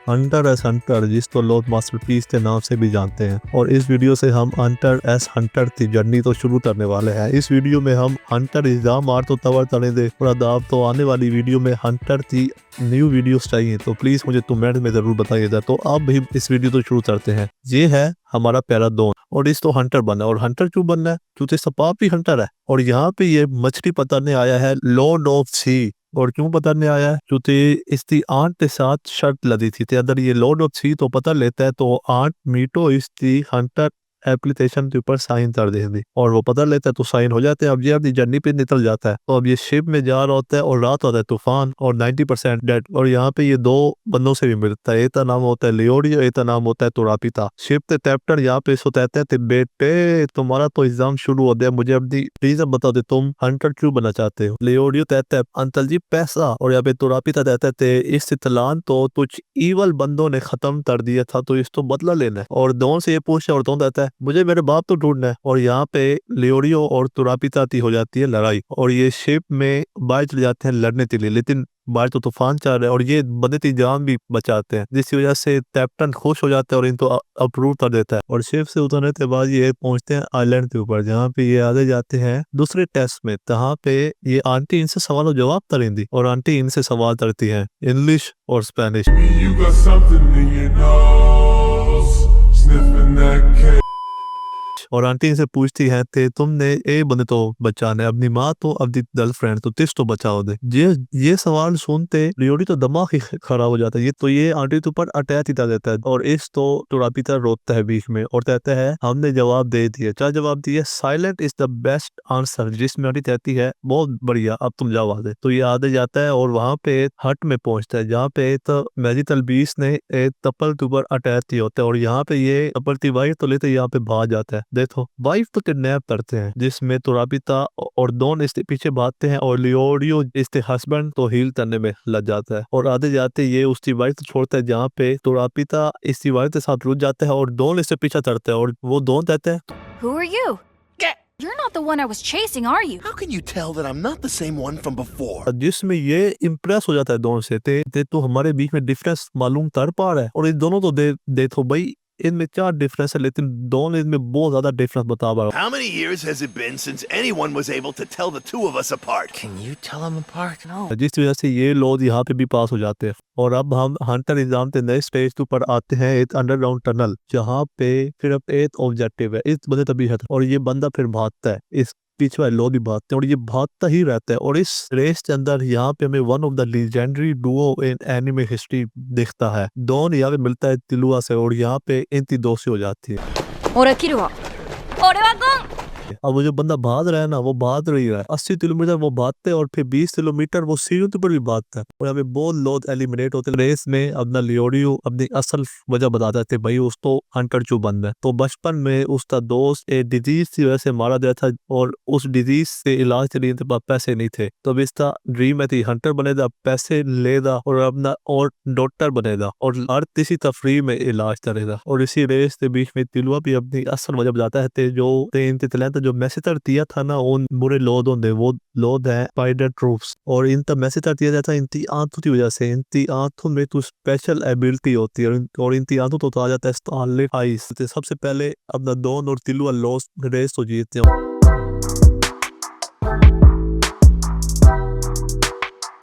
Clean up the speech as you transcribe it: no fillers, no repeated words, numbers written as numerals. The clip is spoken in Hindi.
हंटर एस हंटर, जिसको लोग मास्टरपीस के नाम से भी जानते हैं। और इस वीडियो से हम हंटर एस हंटर की जर्नी तो शुरू करने वाले हैं। इस वीडियो में हम हंटर इज़ाम आर तो तवर तड़ेंगे और अदाब। तो आने वाली वीडियो में हंटर की न्यू वीडियोस चाहिए तो प्लीज मुझे कमेंट में जरूर बताइएगा। तो अब भी इस वीडियो तो शुरू करते हैं। ये है हमारा प्यारा दोन और इस तो हंटर बनना है। और हंटर क्यों बनना है? क्योंकि सपाप भी हंटर है। और यहाँ पे ये मछली पकड़ने आया है लॉर्ड ऑफ सी। और क्यों पकड़ने आया है? क्योंकि इसकी आंट के साथ शर्त लगी थी कि अगर ये लॉर्ड ऑफ सी तो पता लेता है तो आंट मीटो इसकी हंटर एप्लीकेशन के ऊपर साइन कर देंगे और वो पता लेता है तो साइन हो जाते हैं। अब ये अपनी जर्नी पे निकल जाता है। तो अब ये शिप में जा रहा होता है और रात होता है तूफान और 90% डेड। और यहाँ पे ये दो बंदों से भी मिलता है। एक का नाम होता है लियोडियो, एक का नाम होता है तुरापिता। शिप के कैप्टन यहाँ पे इसको कहते हैं बेटे तुम्हारा तो एग्जाम शुरू हो गया, मुझे अपनी रीजन बता दे, तुम हंटर क्यों बनना चाहते हो? लियोडियो कहता है अंकल जी पैसा। और यहाँ पे तुरापिता कहता है इस तलान तो कुछ ईवल बंदों ने खत्म कर दिया था तो इसको बदला लेना है। और दोनों से ये पूछता है और दोनों कहता है मुझे मेरे बाप तो ढूंढना है। और यहाँ पे लियोडियो और तुरापिता की हो जाती है लड़ाई और ये शिप में बाहर चले जाते हैं लड़ने के लिए। लेकिन बाहर तो तूफान चल रहा है और ये बंदे की जान भी बचाते हैं, जिसकी वजह से कैप्टन खुश हो जाता है और इनको अप्रूव कर देता है। और शिप से उतरने के बाद ये पहुंचते हैं आइलैंड के ऊपर, जहाँ पे ये आगे जाते हैं दूसरे टेस्ट में। जहाँ पे ये आंटी इनसे सवाल जवाब करेंगी और आंटी इनसे सवाल करती है इंग्लिश और स्पेनिश। और आंटी इनसे पूछती है कि तुमने ए बंदे तो बचाना है, अपनी माँ तो अपनी गर्लफ्रेंड तो तिस तो बचाओ दे। ये सवाल सुनते लियोडी तो दिमाग ही खराब हो जाता है। ये आंटी के ऊपर अटैच ही कर देता है और इस तो तुरापिता रोता है बीच में और कहता है हमने जवाब दे दिया। क्या जवाब दिया? Silent is the best answer. जिसमें आंटी कहती है बहुत बढ़िया, अब तुम जाओ आगे। तो ये आगे जाता है और वहां पे हट में पहुंचता है जहाँ पे तो मैजिक तलबीस ने एक कपल के ऊपर अटैच किया होता है। और यहाँ पे ये कपल की वाइफ तो लेते यहाँ पे भाग जाता है। देखो वाइफ तो किडनैप करते हैं, जिसमें तुरापिता और दोन इसके पीछे भागते हैं और लियोडियो इसके हस्बैंड तो हील करने में लग जाता है। और आधे जाते ये उसकी वाइफ तो छोड़ता है, जहाँ पे तुरापिता इसकी वाइफ के साथ रुक जाता है और दोन इससे पीछा चढ़ते हैं। और वो दोन कहते हैं Who are you? You're not the one I was chasing, are you? How can you tell that I'm not the same one from before? जिसमें ये इम्प्रेस हो जाता है दोनों से। ते तो हमारे बीच में डिफरेंस मालूम कर पा रहा है। और इन दोनों तो देखो भाई इनमें क्या डिफरेंस है, लेकिन दोनों इनमें बहुत ज्यादा डिफरेंस बता पा रहा How many years has it been since anyone was able to tell the two of us apart? Can you tell them apart? No. हूँ, जिस वजह से ये लोग यहाँ पे भी पास हो जाते हैं। और अब हम हंटर एग्जाम के नए स्टेज के ऊपर आते हैं, एक अंडरग्राउंड टनल, जहाँ पे सिर्फ एक ऑब्जेक्टिव है, इस बंदे तभी है। और ये बंदा फिर भागता है, इस पीछे वाले लोग भी भागते हैं और ये भागता ही रहता है। और इस रेस के अंदर यहाँ पे हमें one of the legendary Duo in anime history दिखता है। डॉन यहाँ पे मिलता है तिलुआ से और यहाँ पे इनकी दोस्ती हो जाती है। 俺切るわ。俺はゴン。 अब वो जो बंदा भाग रहा है ना, वो भाग रही है 80 किलोमीटर वो भागते हैं और फिर 20 किलोमीटर वो सीढ़ियों के ऊपर भी भागता है। और यहाँ पे बहुत लोग एलिमिनेट होते हैं रेस में। अपना लियोडियो अपनी असल वजह बताता है भाई उसको हंटर क्यों बनना है। तो बचपन में उसका दोस्त एक डिजीज की वजह से मारा गया था और उस डिजीज से इलाज के लिए इनके पास पैसे नहीं थे। तो अब इसका ड्रीम है हंटर बनेगा, पैसे लेगा और अपना और डॉक्टर बनेगा और हर किसी का फ्री में इलाज करेगा। और इसी रेस के बीच में तिलुआ भी अपनी असल वजह बताता है जो इनके तलैंत जो मैसेज दिया था ना उन बुरे लोगों ने, वो लोग हैं स्पाइडर ट्रूप्स। और इनका मैसेज दिया जाता है इनकी आंखों की वजह से। इनकी आंखों में कुछ स्पेशल एबिलिटी होती है और इनकी आंखों तो आ जाता है स्टारलाइट आइस। सबसे पहले अपना दोन और तिलुआ लॉस रेस तो जीतते हैं।